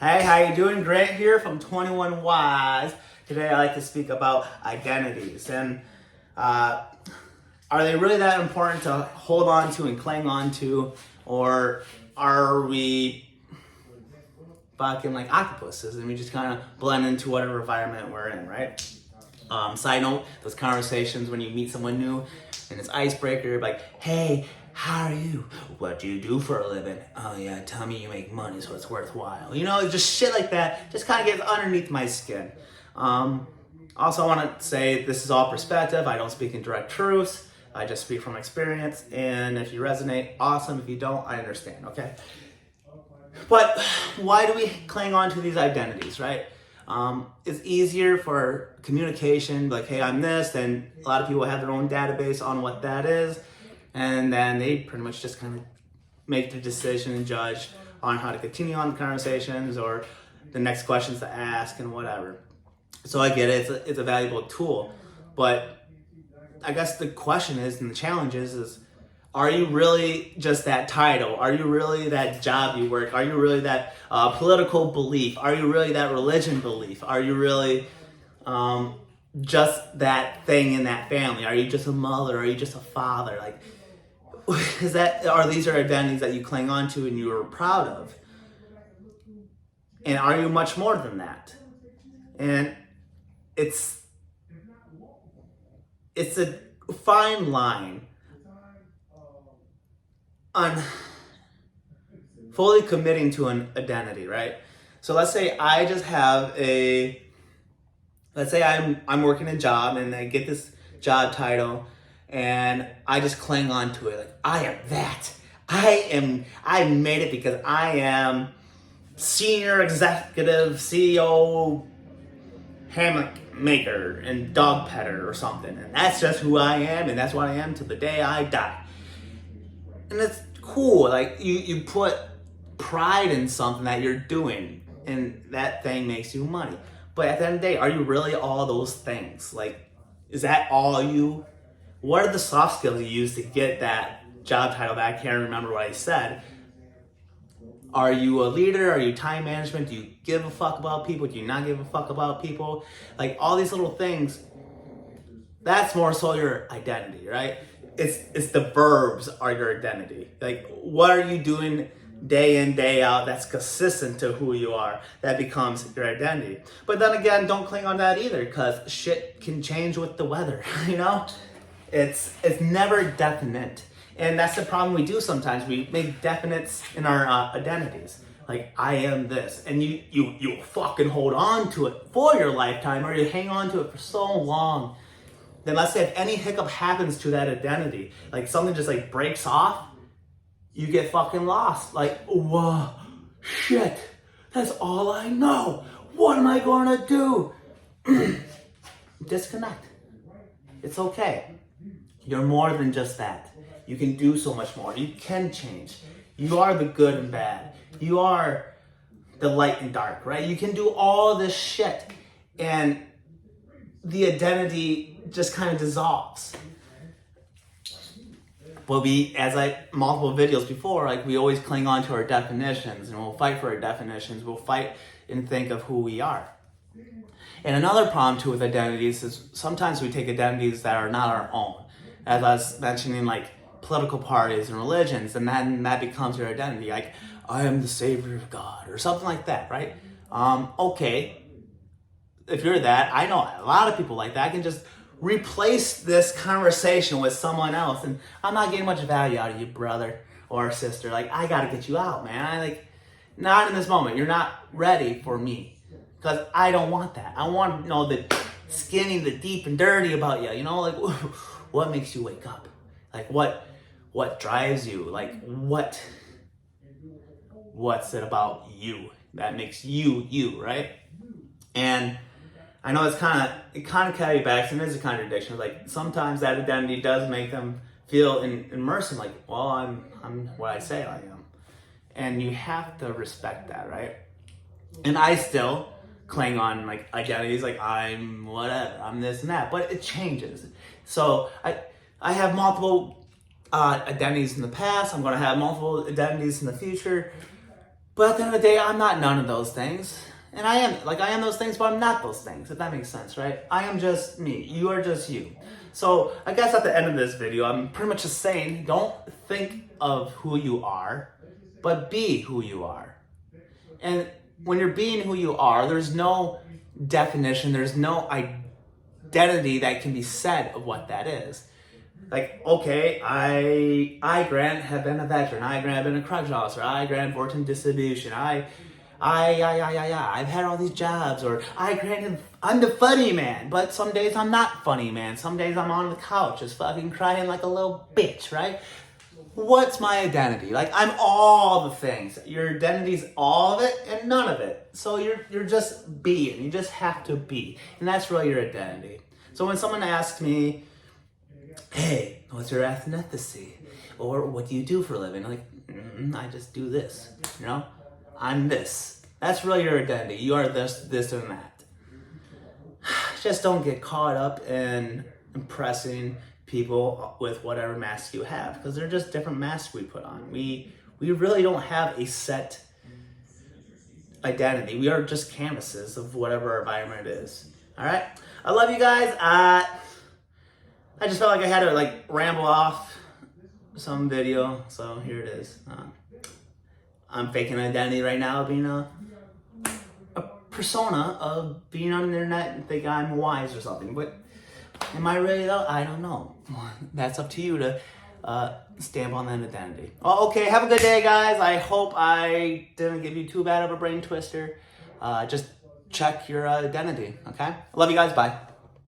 Hey, how you doing? Grant here from 21 Wise. Today I like to speak about identities and are they really that important to hold on to and cling on to, or are we fucking like octopuses and we just kind of blend into whatever environment we're in, right? Side note, those conversations when you meet someone new and it's icebreaker, like, hey, how are you? What do you do for a living? Oh yeah, tell me you make money so it's worthwhile. You know, just shit like that just kind of gets underneath my skin. Also, I want to say this is all perspective. I don't speak in direct truths. I just speak from experience. And if you resonate, awesome. If you don't, I understand, okay? But why do we cling on to these identities, right? It's easier for communication, like, hey, I'm this, then a lot of people have their own database on what that is, and then they pretty much just kind of make the decision and judge on how to continue on the conversations or the next questions to ask and whatever. So I get it, it's a valuable tool, but I guess the question is, and the challenge is are you really just that title? Are you really that job you work? Are you really that political belief? Are you really that religion belief? Are you really just that thing in that family? Are you just a mother? Are you just a father? Like, these are identities that you cling on to and you are proud of? And are you much more than that? And it's a fine line on fully committing to an identity, right? So let's say I just have I'm working a job and I get this job title and I just cling on to it. Like, I am that. I made it because I am senior executive CEO hammock maker and dog petter or something. And that's just who I am, and that's what I am till the day I die. And it's cool, like you put pride in something that you're doing and that thing makes you money. But at the end of the day, are you really all those things? Like, is that all you? What are the soft skills you use to get that job title that I can't remember what I said? Are you a leader? Are you time management? Do you give a fuck about people? Do you not give a fuck about people? Like, all these little things, that's more so your identity, right? It's the verbs are your identity. Like, what are you doing day in, day out that's consistent to who you are? That becomes your identity. But then again, don't cling on that either, because shit can change with the weather, you know? It's never definite. And that's the problem we do sometimes. We make definites in our identities. Like, I am this. And you fucking hold on to it for your lifetime, or you hang on to it for so long. Then let's say if any hiccup happens to that identity, like something just like breaks off, you get fucking lost. Like, whoa, shit, that's all I know. What am I gonna do? Disconnect. It's okay. You're more than just that. You can do so much more. You can change. You are the good and bad. You are the light and dark, right? You can do all this shit. And the identity just kind of dissolves. But multiple videos before, like, we always cling on to our definitions and we'll fight for our definitions. We'll fight and think of who we are. And another problem too with identities is sometimes we take identities that are not our own. As I was mentioning, like political parties and religions, and then that becomes your identity. Like, I am the savior of God or something like that, right? Okay. If you're that, I know a lot of people like that. I can just replace this conversation with someone else, and I'm not getting much value out of you, brother or sister. Like, I gotta get you out, man. Not in this moment. You're not ready for me, because I don't want that. I want to know the skinny, the deep and dirty about you. You know, like, what makes you wake up? Like, what drives you? Like, what's it about you that makes you you, right? And I know it kind of carry back, and it is a contradiction. Like, sometimes that identity does make them feel immersed in, like, well, I'm what I say I am. And you have to respect that, right? And I still cling on, like, identities, like, I'm whatever, I'm this and that, but it changes. So I have multiple identities in the past. I'm going to have multiple identities in the future. But at the end of the day, I'm not none of those things. And I am those things, but I'm not those things, if that makes sense, right? I am just me. You are just you. So I guess at the end of this video, I'm pretty much just saying, don't think of who you are, but be who you are. And when you're being who you are, there's no definition, there's no identity that can be said of what that is. Like, okay, I Grant have been a veteran, I Grant have been a correctional officer, I Grant worked in distribution, I've had all these jobs, or I'm the funny man, but some days I'm not funny man, some days I'm on the couch just fucking crying like a little bitch, right? What's my identity? Like, I'm all the things. Your identity's all of it and none of it. So you're just being. You just have to be. And that's really your identity. So when someone asks me, hey, what's your ethnicity? Or what do you do for a living? I'm like, I just do this. You know? I'm this. That's really your identity. You are this, and that. Just don't get caught up in impressing people with whatever mask you have, because they're just different masks we put on. We really don't have a set identity. We are just canvases of whatever our environment is. All right, I love you guys. I just felt like I had to like ramble off some video, so here it is. I'm faking an identity right now, being a persona of being on the internet and think I'm wise or something, but am I really though? I don't know. That's up to you to stamp on that identity. Oh, okay, have a good day, guys. I hope I didn't give you too bad of a brain twister. Just check your identity, okay? I love you guys. Bye.